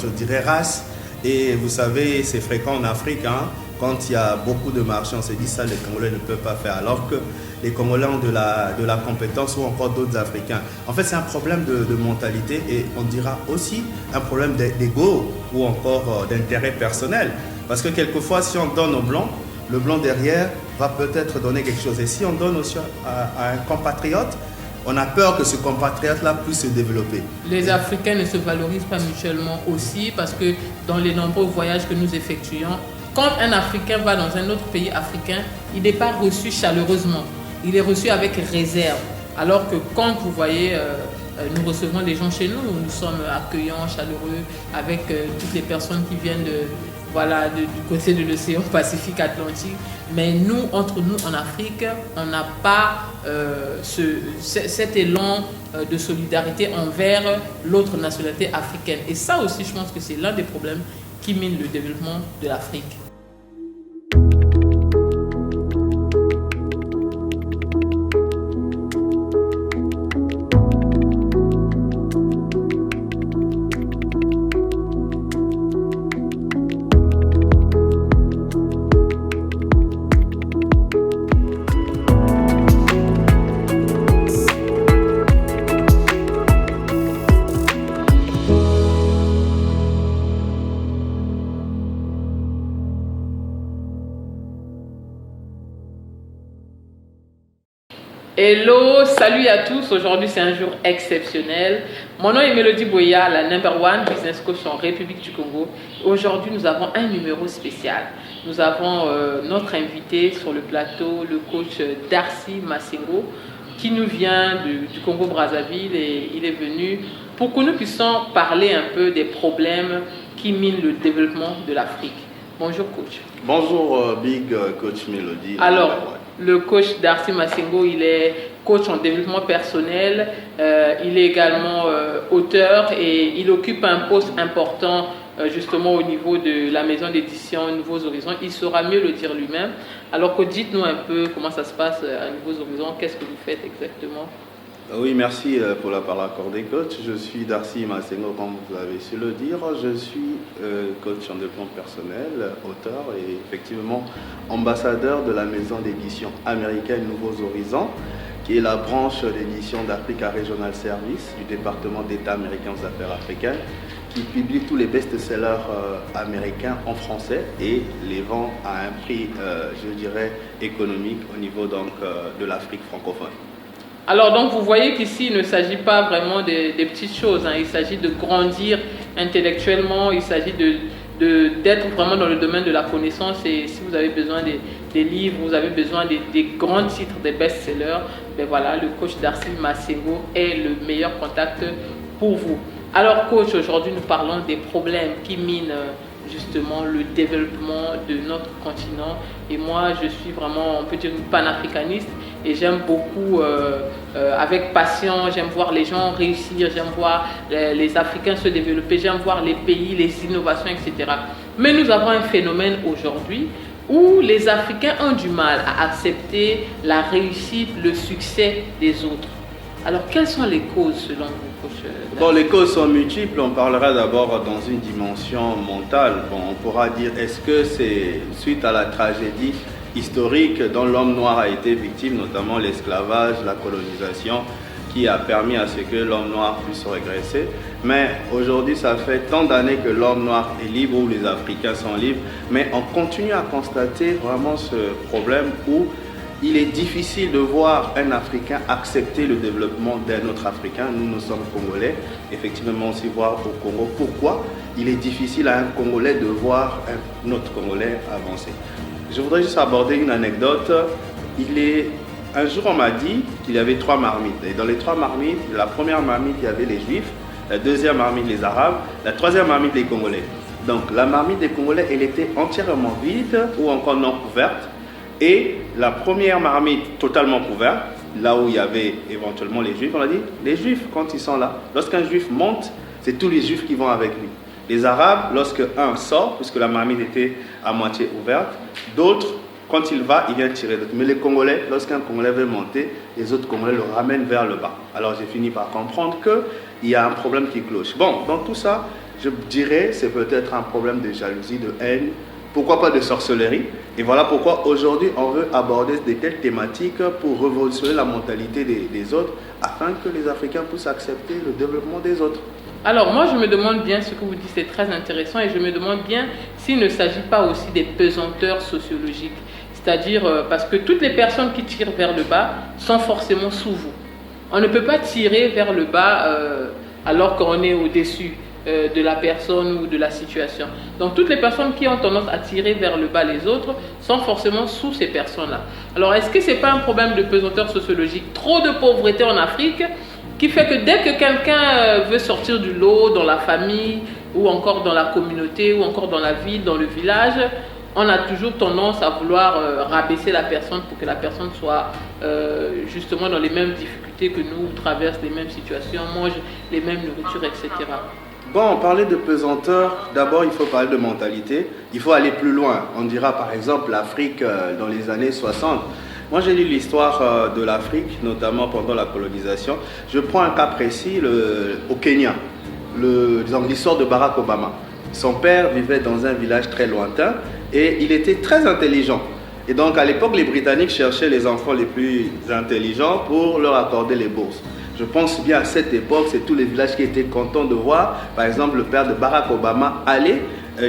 je dirais, race. Et vous savez, c'est fréquent en Afrique, hein, quand il y a beaucoup de marchés, on se dit ça, les Congolais ne peuvent pas faire, alors que les Congolais ont de la compétence ou encore d'autres Africains. En fait, c'est un problème de mentalité et on dira aussi un problème d'ego ou encore d'intérêt personnel. Parce que quelquefois, si on donne au blanc, le blanc derrière va peut-être donner quelque chose. Et si on donne aussi à un compatriote, on a peur que ce compatriote-là puisse se développer. Les Africains ne se valorisent pas mutuellement aussi parce que dans les nombreux voyages que nous effectuons, quand un Africain va dans un autre pays africain, il n'est pas reçu chaleureusement. Il est reçu avec réserve. Alors que quand vous voyez, nous recevons des gens chez nous, nous sommes accueillants, chaleureux, avec toutes les personnes qui viennent du côté de l'océan Pacifique Atlantique. Mais nous, entre nous en Afrique, on n'a pas cet élan de solidarité envers l'autre nationalité africaine. Et ça aussi, je pense que c'est l'un des problèmes qui mine le développement de l'Afrique. Hello, salut à tous. Aujourd'hui, c'est un jour exceptionnel. Mon nom est Mélodie Boya, la number one business coach en République du Congo. Aujourd'hui, nous avons un numéro spécial. Nous avons notre invité sur le plateau, le coach Darcy Masengo, qui nous vient du Congo-Brazzaville et il est venu pour que nous puissions parler un peu des problèmes qui minent le développement de l'Afrique. Bonjour coach. Bonjour Big Coach Mélodie. Alors, le coach Darcy Masengo, il est coach en développement personnel, il est également auteur et il occupe un poste important justement au niveau de la maison d'édition Nouveaux Horizons. Il saura mieux le dire lui-même. Alors coach, dites-nous un peu comment ça se passe à Nouveaux Horizons, qu'est-ce que vous faites exactement? Oui, merci pour la parole accordée, coach. Je suis Darcy Masengo, comme vous avez su le dire. Je suis coach en développement personnel, auteur et effectivement ambassadeur de la maison d'édition américaine Nouveaux Horizons, qui est la branche d'édition d'Africa Regional Service du département d'État américain aux affaires africaines, qui publie tous les best-sellers américains en français et les vend à un prix, je dirais, économique au niveau donc, de l'Afrique francophone. Alors donc vous voyez qu'ici il ne s'agit pas vraiment des petites choses, hein. Il s'agit de grandir intellectuellement, il s'agit d'être vraiment dans le domaine de la connaissance et si vous avez besoin des livres, vous avez besoin des grands titres, des best-sellers, ben voilà, le coach Darcy Masengo est le meilleur contact pour vous. Alors coach, aujourd'hui nous parlons des problèmes qui minent justement le développement de notre continent et moi je suis vraiment, on peut dire, une panafricaniste et j'aime beaucoup avec passion, j'aime voir les gens réussir, j'aime voir les Africains se développer, j'aime voir les pays, les innovations, etc. Mais nous avons un phénomène aujourd'hui où les Africains ont du mal à accepter la réussite, le succès des autres. Alors, quelles sont les causes selon vous, coach? Bon, les causes sont multiples. On parlera d'abord dans une dimension mentale. Bon, on pourra dire, est-ce que c'est suite à la tragédie historique dont l'homme noir a été victime, notamment l'esclavage, la colonisation, qui a permis à ce que l'homme noir puisse régresser. Mais aujourd'hui, ça fait tant d'années que l'homme noir est libre ou les Africains sont libres, mais on continue à constater vraiment ce problème où il est difficile de voir un Africain accepter le développement d'un autre Africain. Nous sommes Congolais, effectivement aussi voir au Congo pourquoi il est difficile à un Congolais de voir un autre Congolais avancer. Je voudrais juste aborder une anecdote. Un jour, on m'a dit qu'il y avait 3 marmites. Et dans les 3 marmites, la première marmite, il y avait les Juifs, la deuxième marmite, les Arabes, la troisième marmite, les Congolais. Donc, la marmite des Congolais, elle était entièrement vide ou encore non couverte. Et la première marmite totalement couverte, là où il y avait éventuellement les Juifs, on a dit, les Juifs, quand ils sont là, lorsqu'un Juif monte, c'est tous les Juifs qui vont avec lui. Les Arabes, lorsque un sort, puisque la marmite était à moitié ouverte, d'autres, quand il va, il vient tirer d'autres. Mais les Congolais, lorsqu'un Congolais veut monter, les autres Congolais le ramènent vers le bas. Alors j'ai fini par comprendre qu'il y a un problème qui cloche. Bon, dans tout ça, je dirais c'est peut-être un problème de jalousie, de haine, pourquoi pas de sorcellerie. Et voilà pourquoi aujourd'hui on veut aborder de telles thématiques pour révolutionner la mentalité des autres afin que les Africains puissent accepter le développement des autres. Alors moi je me demande bien, ce que vous dites c'est très intéressant, et je me demande bien s'il ne s'agit pas aussi des pesanteurs sociologiques. C'est-à-dire parce que toutes les personnes qui tirent vers le bas sont forcément sous vous. On ne peut pas tirer vers le bas alors qu'on est au-dessus de la personne ou de la situation. Donc toutes les personnes qui ont tendance à tirer vers le bas les autres sont forcément sous ces personnes-là. Alors est-ce que ce n'est pas un problème de pesanteur sociologique? Trop de pauvreté en Afrique qui fait que dès que quelqu'un veut sortir du lot dans la famille ou encore dans la communauté ou encore dans la ville, dans le village, on a toujours tendance à vouloir rabaisser la personne pour que la personne soit justement dans les mêmes difficultés que nous, traverse les mêmes situations, mange les mêmes nourritures, etc. Bon, parler de pesanteur, d'abord il faut parler de mentalité, il faut aller plus loin. On dira par exemple l'Afrique dans les années 60. Moi j'ai lu l'histoire de l'Afrique, notamment pendant la colonisation. Je prends un cas précis, au Kenya, l'histoire de Barack Obama. Son père vivait dans un village très lointain et il était très intelligent. Et donc à l'époque, les Britanniques cherchaient les enfants les plus intelligents pour leur accorder les bourses. Je pense bien à cette époque, c'est tous les villages qui étaient contents de voir, par exemple, le père de Barack Obama aller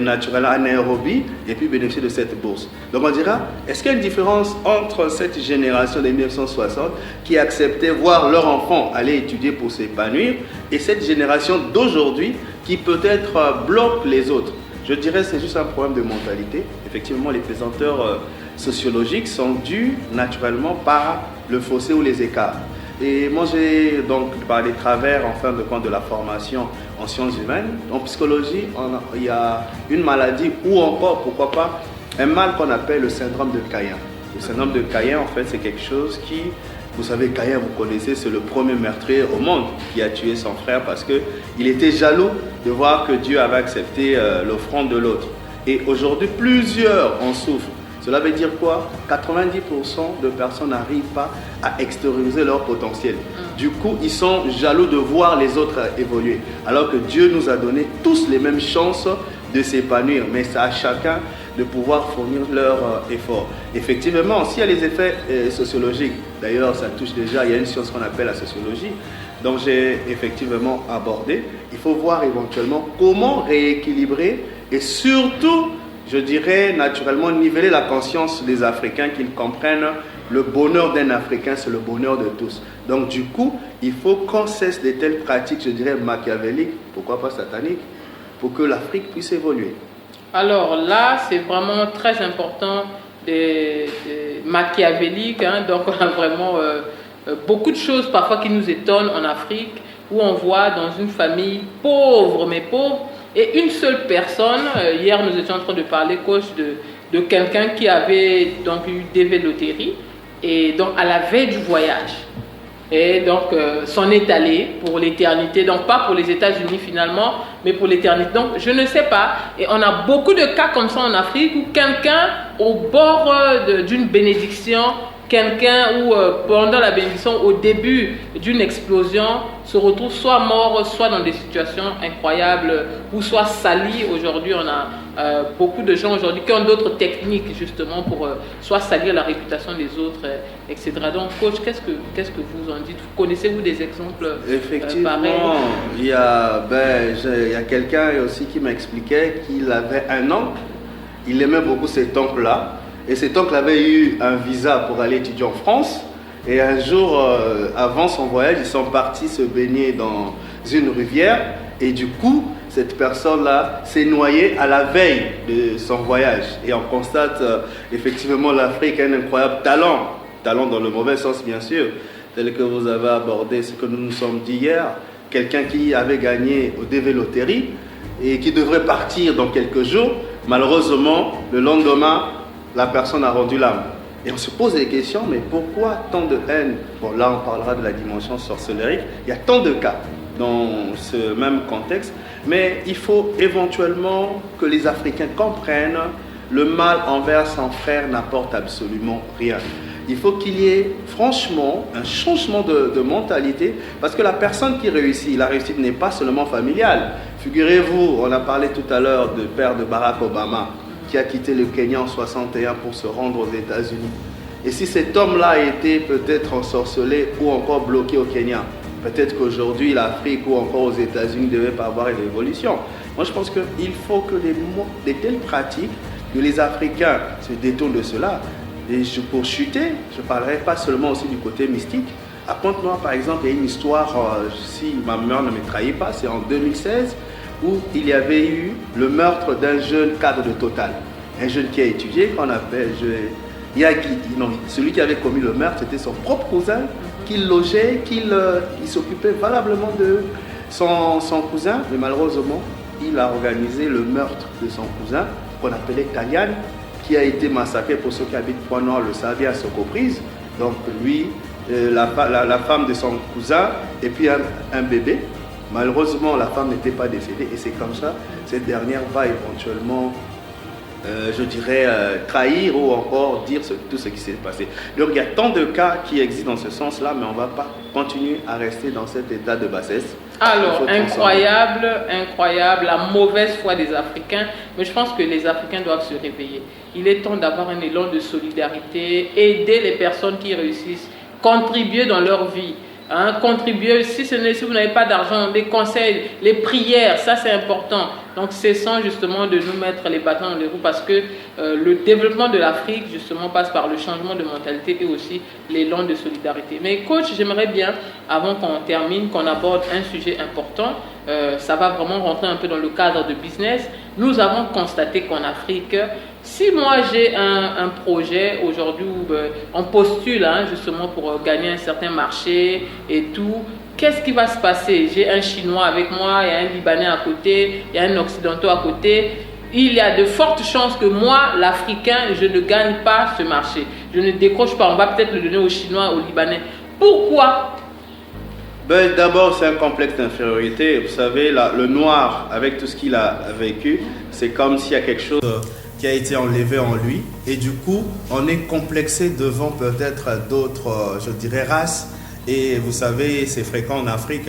naturellement à Nairobi et puis bénéficier de cette bourse. Donc on dira, est-ce qu'il y a une différence entre cette génération de 1960 qui acceptait voir leur enfant aller étudier pour s'épanouir et cette génération d'aujourd'hui qui peut-être bloque les autres? Je dirais que c'est juste un problème de mentalité. Effectivement, les pesanteurs sociologiques sont dus naturellement par le fossé ou les écarts. Et moi, j'ai donc par les travers, en fin de compte, de la formation en sciences humaines, en psychologie, il y a une maladie ou encore, pourquoi pas, un mal qu'on appelle le syndrome de Caïn. Le syndrome de Caïn, en fait, c'est quelque chose qui, vous savez, Caïn, vous connaissez, c'est le premier meurtrier au monde qui a tué son frère parce qu'il était jaloux de voir que Dieu avait accepté l'offrande de l'autre. Et aujourd'hui, plusieurs en souffrent. Cela veut dire quoi? 90% de personnes n'arrivent pas à extérioriser leur potentiel. Du coup, ils sont jaloux de voir les autres évoluer. Alors que Dieu nous a donné tous les mêmes chances de s'épanouir. Mais c'est à chacun de pouvoir fournir leur effort. Effectivement, s'il y a les effets sociologiques, d'ailleurs ça touche déjà, il y a une science qu'on appelle la sociologie, donc j'ai effectivement abordé. Il faut voir éventuellement comment rééquilibrer et surtout, je dirais naturellement, niveler la conscience des Africains, qu'ils comprennent le bonheur d'un Africain, c'est le bonheur de tous. Donc du coup, il faut qu'on cesse de telles pratiques, je dirais machiavéliques, pourquoi pas sataniques, pour que l'Afrique puisse évoluer. Alors là, c'est vraiment très important, des machiavéliques, hein, donc on a vraiment beaucoup de choses parfois qui nous étonnent en Afrique, où on voit dans une famille pauvre, mais pauvre, et une seule personne, hier nous étions en train de parler, coach, de quelqu'un qui avait donc eu des loteries, et donc à la veille du voyage. Et donc s'en est allé pour l'éternité, donc pas pour les États-Unis finalement, mais pour l'éternité. Donc je ne sais pas, et on a beaucoup de cas comme ça en Afrique où quelqu'un au bord d'une bénédiction, quelqu'un où pendant la bénédiction, au début d'une explosion, se retrouve soit mort, soit dans des situations incroyables, ou soit sali. Aujourd'hui, on a beaucoup de gens aujourd'hui qui ont d'autres techniques justement pour soit salir la réputation des autres, etc. Donc, coach, qu'est-ce que vous en dites? Connaissez-vous des exemples Effectivement, pareils? il y a quelqu'un aussi qui m'expliquait qu'il avait un oncle, il aimait beaucoup cet oncle-là. Et cet oncle avait eu un visa pour aller étudier en France. Et un jour, avant son voyage, ils sont partis se baigner dans une rivière. Et du coup, cette personne-là s'est noyée à la veille de son voyage. Et on constate effectivement l'Afrique a un incroyable talent. Talent dans le mauvais sens, bien sûr. Tel que vous avez abordé ce que nous nous sommes dit hier. Quelqu'un qui avait gagné au DV Loterie et qui devrait partir dans quelques jours. Malheureusement, le lendemain, la personne a rendu l'âme. Et on se pose des questions, mais pourquoi tant de haine? Bon, là, on parlera de la dimension sorcellerique. Il y a tant de cas dans ce même contexte. Mais il faut éventuellement que les Africains comprennent le mal envers son frère n'apporte absolument rien. Il faut qu'il y ait franchement un changement de mentalité parce que la personne qui réussit, la réussite n'est pas seulement familiale. Figurez-vous, on a parlé tout à l'heure du père de Barack Obama qui a quitté le Kenya en 61 pour se rendre aux États-Unis. Et si cet homme-là a été peut-être ensorcelé ou encore bloqué au Kenya, peut-être qu'aujourd'hui l'Afrique ou encore aux États-Unis ne devait pas avoir une évolution. Moi je pense qu'il faut que des telles pratiques, que les Africains se détournent de cela. Et pour chuter, je ne parlerai pas seulement aussi du côté mystique. À Pointe-Noire par exemple, il y a une histoire, si ma mémoire ne me trahit pas, c'est en 2016 où il y avait eu le meurtre d'un jeune cadre de Total. Un jeune qui a étudié, qu'on appelle Yagi. Non, celui qui avait commis le meurtre, c'était son propre cousin qu'il logeait, il s'occupait valablement de son cousin, mais malheureusement, il a organisé le meurtre de son cousin, qu'on appelait Kalian, qui a été massacré, pour ceux qui habitent Pointe-Noire le savaient, à Sokoprise. Donc lui, la femme de son cousin, et puis un bébé. Malheureusement, la femme n'était pas décédée, et c'est comme ça, cette dernière va éventuellement je dirais, trahir ou encore dire tout ce qui s'est passé. Donc il y a tant de cas qui existent dans ce sens-là, mais on ne va pas continuer à rester dans cet état de bassesse. Alors, incroyable, la mauvaise foi des Africains, mais je pense que les Africains doivent se réveiller. Il est temps d'avoir un élan de solidarité, aider les personnes qui réussissent, contribuer dans leur vie. Contribuer, si vous n'avez pas d'argent, les conseils, les prières, ça c'est important. Donc cessons justement de nous mettre les bâtons dans les roues parce que le développement de l'Afrique justement passe par le changement de mentalité et aussi l'élan de solidarité. Mais coach, j'aimerais bien, avant qu'on termine, qu'on aborde un sujet important. Ça va vraiment rentrer un peu dans le cadre de business. Nous avons constaté qu'en Afrique, si moi j'ai un projet aujourd'hui où on postule justement pour gagner un certain marché et tout, qu'est-ce qui va se passer? J'ai un Chinois avec moi, il y a un Libanais à côté, il y a un Occidental à côté. Il y a de fortes chances que moi, l'Africain, je ne gagne pas ce marché. Je ne décroche pas. On va peut-être le donner aux Chinois, aux Libanais. Pourquoi? D'abord, c'est un complexe d'infériorité. Vous savez, le noir, avec tout ce qu'il a vécu, c'est comme s'il y a quelque chose qui a été enlevé en lui. Et du coup, on est complexé devant peut-être d'autres, je dirais, races. Et vous savez, c'est fréquent en Afrique,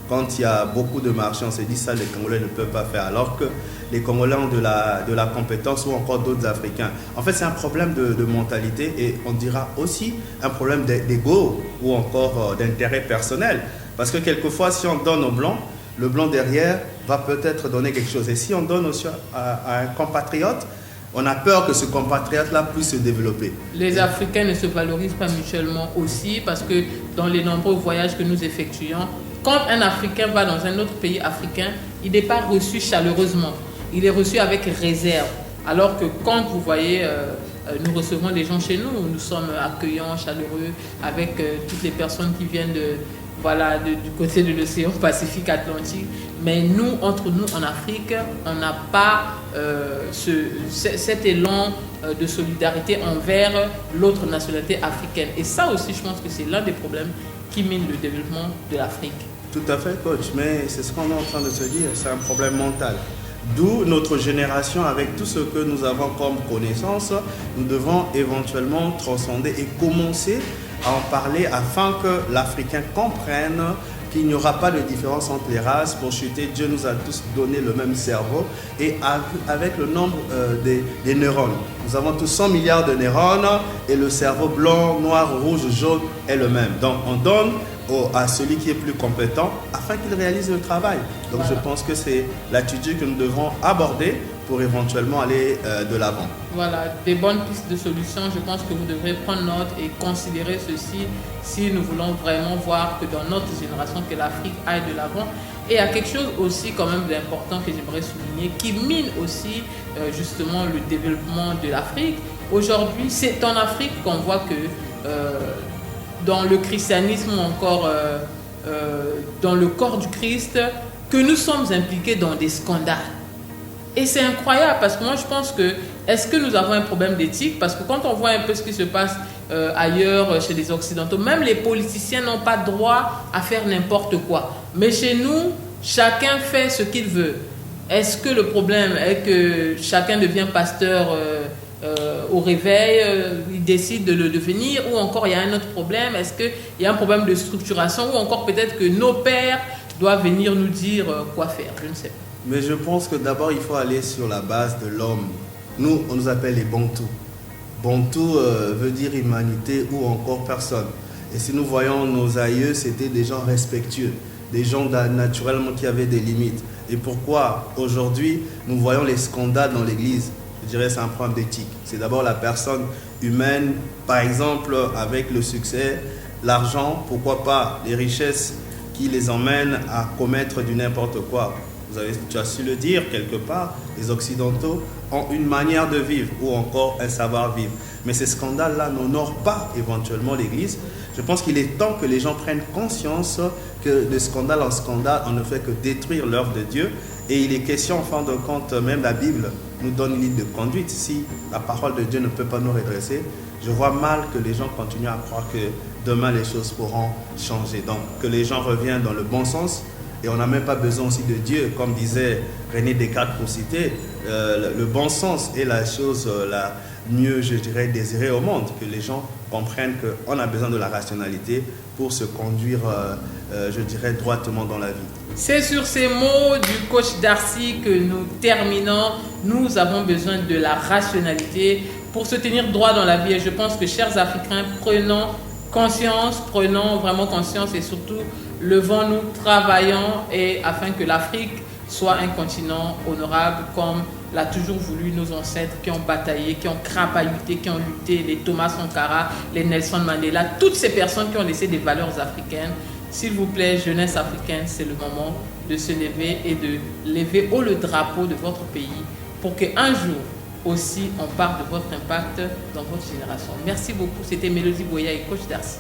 quand il y a beaucoup de marchés, on se dit ça, les Congolais ne peuvent pas faire. Alors que les Congolais ont de la compétence ou encore d'autres Africains. En fait, c'est un problème de mentalité et on dira aussi un problème d'ego ou encore d'intérêt personnel. Parce que quelquefois, si on donne au blanc, le blanc derrière va peut-être donner quelque chose. Et si on donne aussi à un compatriote, on a peur que ce compatriote-là puisse se développer. Les Africains ne se valorisent pas mutuellement aussi parce que dans les nombreux voyages que nous effectuons, quand un Africain va dans un autre pays africain, il n'est pas reçu chaleureusement. Il est reçu avec réserve. Alors que quand vous voyez, nous recevons des gens chez nous, nous sommes accueillants, chaleureux, avec toutes les personnes qui viennent du côté de l'océan Pacifique Atlantique. Mais nous, entre nous en Afrique, on n'a pas cet élan de solidarité envers l'autre nationalité africaine. Et ça aussi, je pense que c'est l'un des problèmes qui mine le développement de l'Afrique. Tout à fait, coach, mais c'est ce qu'on est en train de se dire, c'est un problème mental. D'où notre génération, avec tout ce que nous avons comme connaissance, nous devons éventuellement transcender et commencer à en parler afin que l'Africain comprenne qu'il n'y aura pas de différence entre les races. Pour chuter, Dieu nous a tous donné le même cerveau et avec le nombre des neurones. Nous avons tous 100 milliards de neurones et le cerveau blanc, noir, rouge, jaune est le même. Donc on donne à celui qui est plus compétent afin qu'il réalise le travail. Donc voilà. Je pense que c'est l'attitude que nous devons aborder pour éventuellement aller de l'avant. Voilà, des bonnes pistes de solutions. Je pense que vous devrez prendre note et considérer ceci si nous voulons vraiment voir que dans notre génération, que l'Afrique aille de l'avant. Et il y a quelque chose aussi quand même d'important que j'aimerais souligner, qui mine aussi justement le développement de l'Afrique. Aujourd'hui, c'est en Afrique qu'on voit que dans le christianisme ou encore dans le corps du Christ, que nous sommes impliqués dans des scandales. Et c'est incroyable parce que moi je pense que, est-ce que nous avons un problème d'éthique? Parce que quand on voit un peu ce qui se passe ailleurs chez les Occidentaux, même les politiciens n'ont pas droit à faire n'importe quoi. Mais chez nous, chacun fait ce qu'il veut. Est-ce que le problème est que chacun devient pasteur au réveil, il décide de le devenir, ou encore il y a un autre problème? Est-ce qu'il y a un problème de structuration, ou encore peut-être que nos pères doivent venir nous dire quoi faire? Je ne sais pas. Mais je pense que d'abord, il faut aller sur la base de l'homme. Nous, on nous appelle les Bantous. Bantou veut dire humanité ou encore personne. Et si nous voyons nos aïeux, c'était des gens respectueux, des gens naturellement qui avaient des limites. Et pourquoi aujourd'hui nous voyons les scandales dans l'Église? Je dirais que c'est un problème d'éthique. C'est d'abord la personne humaine, par exemple avec le succès, l'argent, pourquoi pas les richesses qui les emmènent à commettre du n'importe quoi. Tu as su le dire quelque part, les Occidentaux ont une manière de vivre ou encore un savoir-vivre. Mais ces scandales-là n'honorent pas éventuellement l'Église. Je pense qu'il est temps que les gens prennent conscience que de scandale en scandale, on ne fait que détruire l'œuvre de Dieu. Et il est question, en fin de compte, même la Bible nous donne une ligne de conduite. Si la parole de Dieu ne peut pas nous redresser, je vois mal que les gens continuent à croire que demain les choses pourront changer. Donc que les gens reviennent dans le bon sens. Et on n'a même pas besoin aussi de Dieu, comme disait René Descartes pour citer, le bon sens est la chose la mieux, je dirais, désirée au monde, que les gens comprennent qu'on a besoin de la rationalité pour se conduire, je dirais, droitement dans la vie. C'est sur ces mots du coach Darcy que nous terminons. Nous avons besoin de la rationalité pour se tenir droit dans la vie. Et je pense que, chers Africains, prenons vraiment conscience et surtout levons-nous, travaillons et afin que l'Afrique soit un continent honorable comme l'a toujours voulu nos ancêtres qui ont bataillé, qui ont crapahuté, qui ont lutté, les Thomas Sankara, les Nelson Mandela, toutes ces personnes qui ont laissé des valeurs africaines. S'il vous plaît, jeunesse africaine, c'est le moment de se lever et de lever haut le drapeau de votre pays pour qu'un jour aussi on parle de votre impact dans votre génération. Merci beaucoup, c'était Mélodie Boya et coach Darcy.